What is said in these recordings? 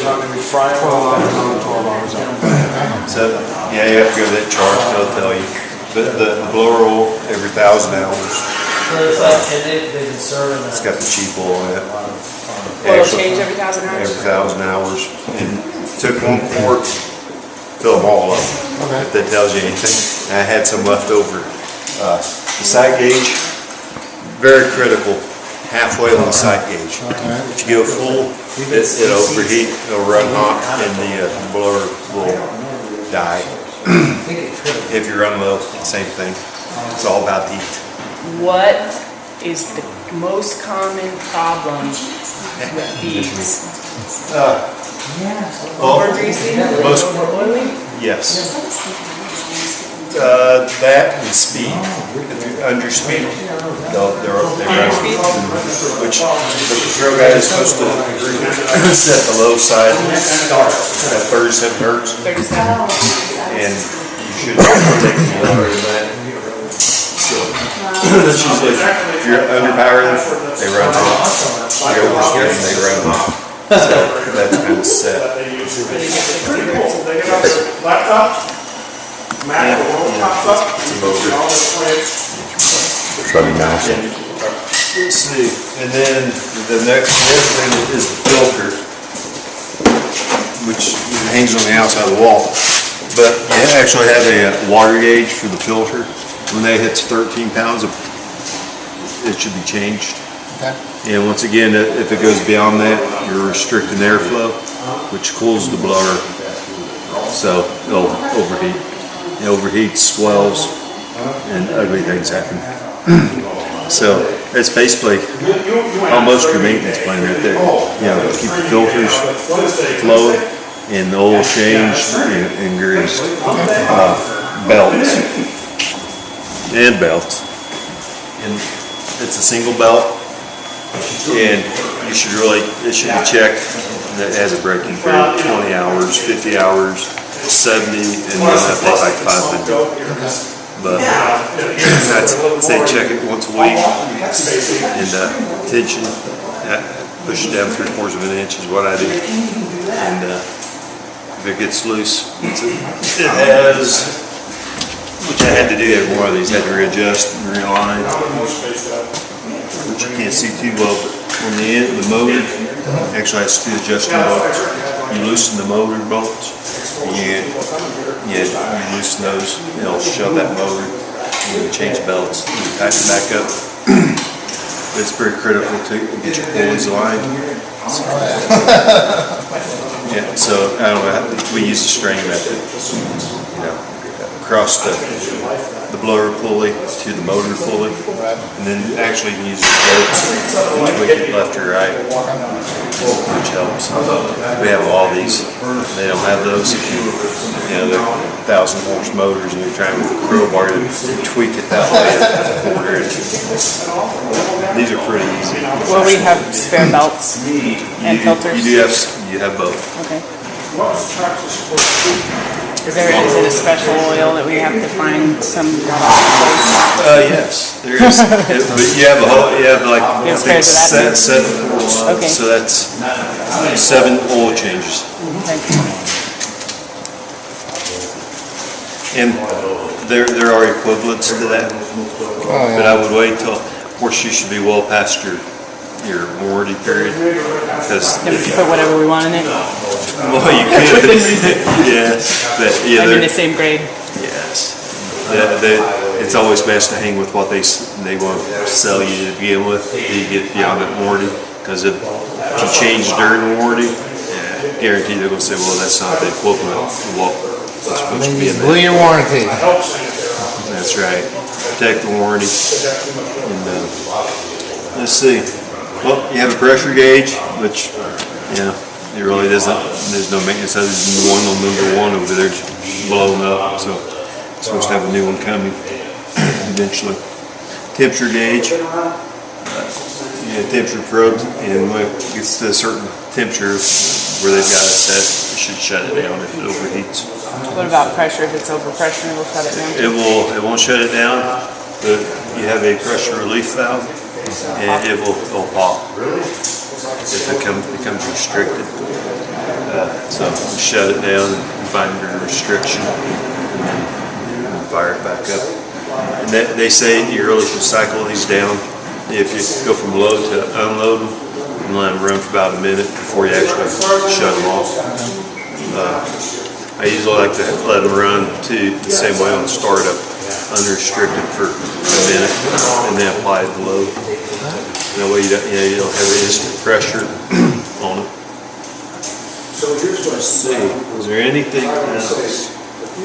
not going to be frying 12 hours out. So, yeah, you have to go to that chart, they'll tell you. The blower oil every 1,000 hours. It's got the cheap oil in it. Oil change every 1,000 hours? Every 1,000 hours. And took one quart, fill them all up. Okay. If that tells you anything. And I had some left over. The sight gauge, very critical. Halfway on the sight gauge. If you go full, it'll overheat, it'll run hot, and the blower will die. If you run low, same thing. It's all about heat. What is the most common problem with these? Over-greasing? Over-oiling? Yes. That and speed. If you're under speed, they run. Which the control guy is supposed to set the low side at 37 hertz. 37. And you should take it lower than that. So that's usually if you're under power, they run hot. If you're oversteering, they run hot. So that's kind of set. Let's see. And then the next thing is the filter, which hangs on the outside of the wall. But you actually have a water gauge for the filter. When that hits 13 pounds, it should be changed. Okay. And once again, if it goes beyond that, you're restricting airflow, which cools the blower, so it'll overheat. It overheats, swells, and ugly things happen. So it's basically almost your maintenance plan right there. You know, keep the filters flowing. And the oil changed and greased. Belts. And belts. And it's a single belt. And you should it should be checked that it has a braking period, 20 hours, 50 hours, 70, and then I take like 500. But I'd say check it once a week. And tension, push it down 3/4 of an inch is what I do. And if it gets loose, it has, which I had to do every one of these, had to readjust and realign, which you can't see too well, but on the end, the motor actually has 2 adjusting bolts. You loosen the motor bolts, and you loosen those, and it'll shove that motor, and you change belts, and you tighten it back up. It's pretty critical to get your pulleys aligned. Yeah, so I don't know. We use a string method, across the blower pulley to the motor pulley, and then actually you can use the bolts to tweak it left or right, which helps. We have all these. They don't have those. They're 1,000 horse motors, and you're trying with a crowbar to tweak it that way at 1/4 inch. These are pretty easy. Will we have spare belts and filters? You have both. Okay. Is it a special oil that we have to find some place? Yes, there is. But you have like I think 7 quarts. Okay. So that's 7 oil changes. Okay. And there are equivalents to that. Oh, yeah. But I would wait till, of course, you should be well past your warranty period, because then we can put whatever we want in it. Well, you could. Yes, but I mean the same grade. Yes, it's always best to hang with what they want to sell you to begin with. You get beyond that warranty, because if you change during warranty, guarantee they're going to say, well, that's not the equivalent of what it's supposed to be in there. Blew your warranty. That's right. Protect the warranty. And let's see. Well, you have a pressure gauge, which, it really doesn't, there's no maintenance other than one on number 1 over there just blowing up, so it's supposed to have a new one coming eventually. Temperature gauge, temperature probe, and when it gets to a certain temperature where they've got it set, it should shut it down if it overheats. What about pressure? If it's over pressure, it will shut it down? It won't shut it down, but you have a pressure relief valve, and it'll pop if it becomes restricted. So shut it down and find your restriction, and then fire it back up. And they say you really should cycle these down. If you go from load to unload them, and let them run for about a minute before you actually shut them off. I usually like to let them run too the same way on startup, unrestricted for a minute, and then apply the load. That way you don't have instant pressure on it. Let's see, is there anything else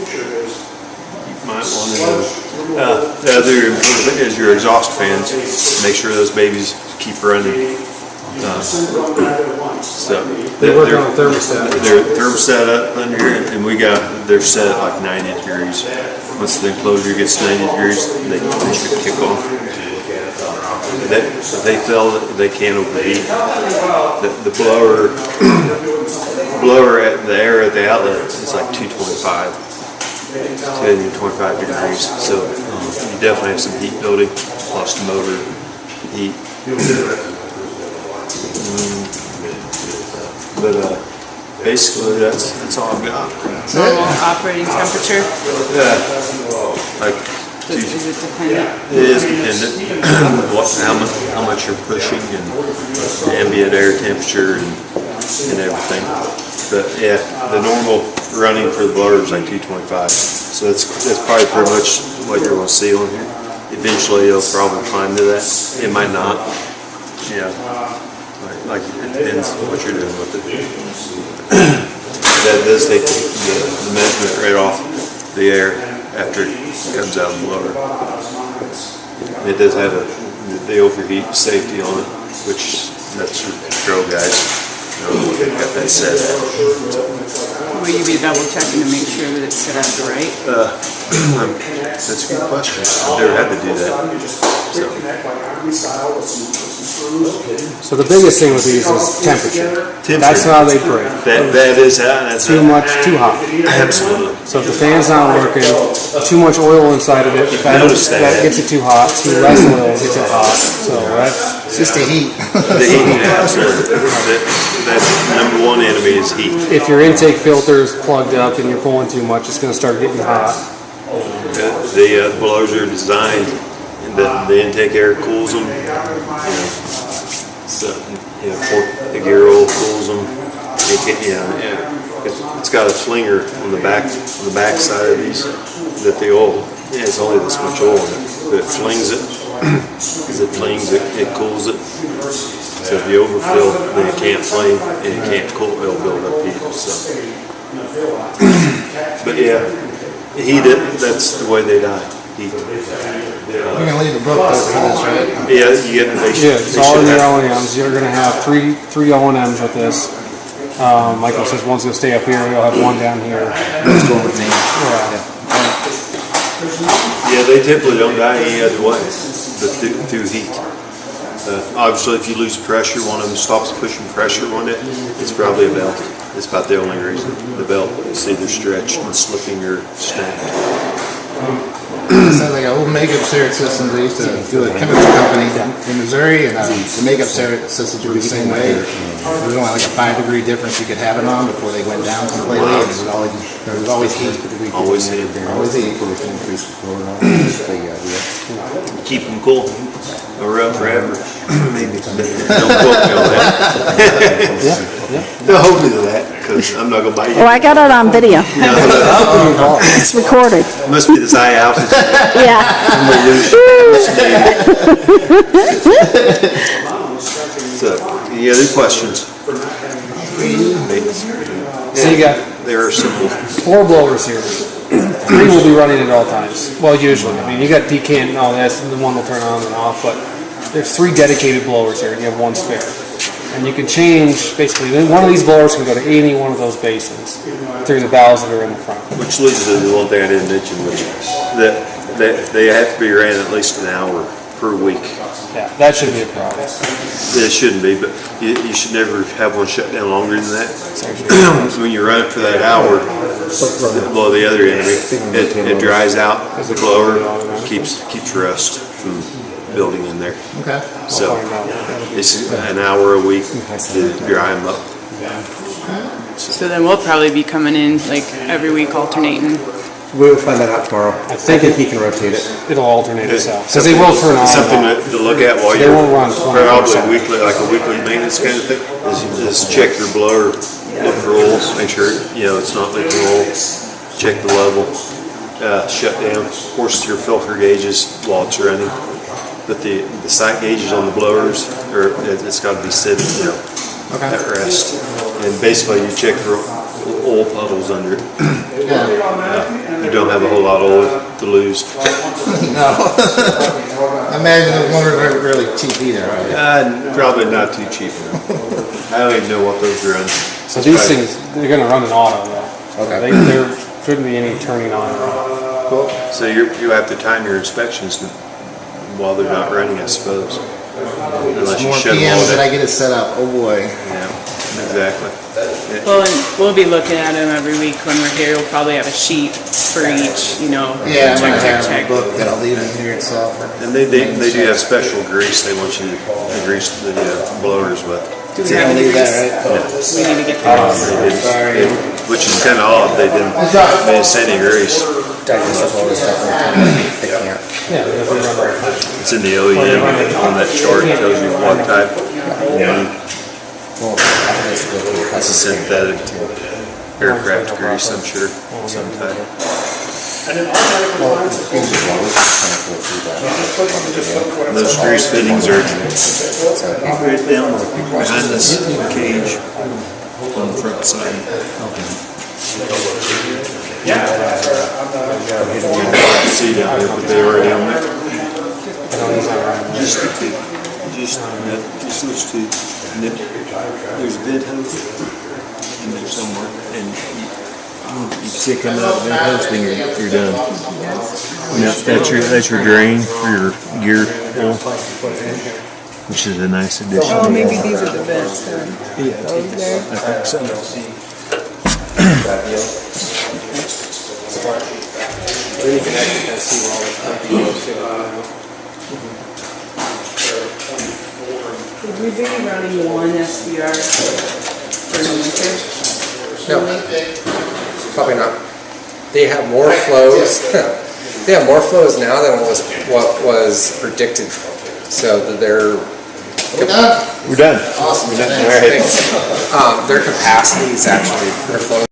you might want to know? The other important is your exhaust fans. Make sure those babies keep running. So They work on a thermostat. They're thermostat up under here, and they're set at like 90 degrees. Once the enclosure gets 90 degrees, they should kick off. If they fail, they can't overheat. The blower at the air at the outlet is like 225 degrees. So you definitely have some heat building, plus the motor heat. But basically, that's all I've got. Normal operating temperature? Yeah. Like, Is it dependent? it is dependent how much you're pushing and the ambient air temperature and everything. But yeah, the normal running for the blower is like 225. So that's probably pretty much what you're going to see on here. Eventually, it'll probably climb to that. It might not. Yeah. Like it depends on what you're doing with it. That does take the measurement right off the air after it comes out of the blower. It does have the overheat safety on it, which that's your pro guys. Got that set at. Will you be double checking to make sure that it's set up right? That's a good question. I've never had to do that. So the biggest thing with these is temperature. That's how they break. That is how. That's Too much, too hot. Absolutely. So if the fan's not working, too much oil inside of it, that gets it too hot. Too less oil gets it hot. So that's It's just the heat. The heat, absolutely. That's number one enemy is heat. if your intake filter is plugged up and you're pulling too much, it's going to start getting hot. The blowers are designed, and the intake air cools them. So the gear oil cools them. It's got a flinger on the back side of these that the oil. Yeah, it's only this much oil in it, but it flings it. As it flings, it cools it. So if you overfill, then it can't flame and it can't cool. It'll build up heat. So, but yeah, heat it. That's the way they die. Heat. You're gonna leave the book though for this, right? Yeah, you get. It's all in your O&Ms. You're going to have three O&Ms with this. Michael says one's going to stay up here. You'll have one down here. Let's go with me. Yeah, they typically don't die any other way, but through heat. Obviously, if you lose pressure, one of them stops pushing pressure on it. It's probably a belt. It's about the only reason. The belt is either stretched and slipping or snapped. Sounds like an old makeup syrup system. They used to do a chemical company in Missouri, and the makeup syrup systems were the same way. There was only like a 5-degree difference you could have it on before they went down completely, and there was always heat. Always heat. Always heat. Keep them cool. Or up forever. Maybe. Don't quote me on that. Don't hold me to that, because I'm not going to buy you. Oh, I got it on video. It's recorded. Must be this high altitude. Yeah. So, any other questions? So you got They are simple. 4 blowers here. 3 will be running at all times. Well, usually. I mean, you got decant and all this, and the one will turn on and off, but there's 3 dedicated blowers here, and you have 1 spare. And you can change, basically, one of these blowers can go to any one of those basins through the valves that are in the front. Which leads to the one thing I didn't mention, which that they have to be ran at least an hour per week. Yeah, that shouldn't be a problem. It shouldn't be, but you should never have one shut down longer than that. When you run it for that hour, blow the other enemy, it dries out the blower, keeps rust from building in there. Okay. So it's an hour a week to dry them up. So then we'll probably be coming in like every week alternating. We'll find that out tomorrow. I think he can rotate it. It'll alternate itself. Because they will turn on. Something and off. to look at while They you're won't run 24/7. probably weekly, like a weekly maintenance kind of thing, is check your blower, look for oils, make sure, it's not leaking oil, check the level, shut down. Of course, your filter gauges while it's running, but the sight gauges on the blowers, it's got to be sitting, at rest. And basically, you check for oil puddles under it. You don't have a whole lot of oil to lose. No. I imagine those weren't really cheap either, right? Probably not too cheap. I don't even know what those run. So these things, they're going to run in auto though. Okay. There shouldn't be any turning on. Cool. So you have to time your inspections while they're not running, I suppose. Unless you More shut them all PMs that I down. get it set up. Oh boy. Yeah, exactly. Well, and we'll be looking at them every week when we're here. We'll probably have a sheet for each, Yeah, I'm gonna check, have check, a book that I'll leave in here itself. And they do have special grease they want you to grease the blowers with. Do we So have I'll any leave that, grease? right? We need to get that. Sorry. Which is kind of odd, they didn't send any grease. Digest all this stuff. They can't. Yeah, they'll run all the time. It's in the OEM on that chart, it tells you what type. Well, basically, It's a synthetic aircraft grease, I'm sure, some type. Those grease fittings are right down behind this cage on the front side. See down there, but they were down there. Just the two. Just those two. And then there's a vent hose in there somewhere, and you see it coming out of the vent hose, then you're done. That's your drain for your gear oil, which is a nice addition. Oh, maybe these are the vents then. Those there. I think so. Then you can actually kind of see where all this stuff goes to. Would we be running one SBR for the winter? No, probably not. They have more flows. They have more flows now than what was predicted. So they're We're done. Awesome. All right. their capacity is actually their flow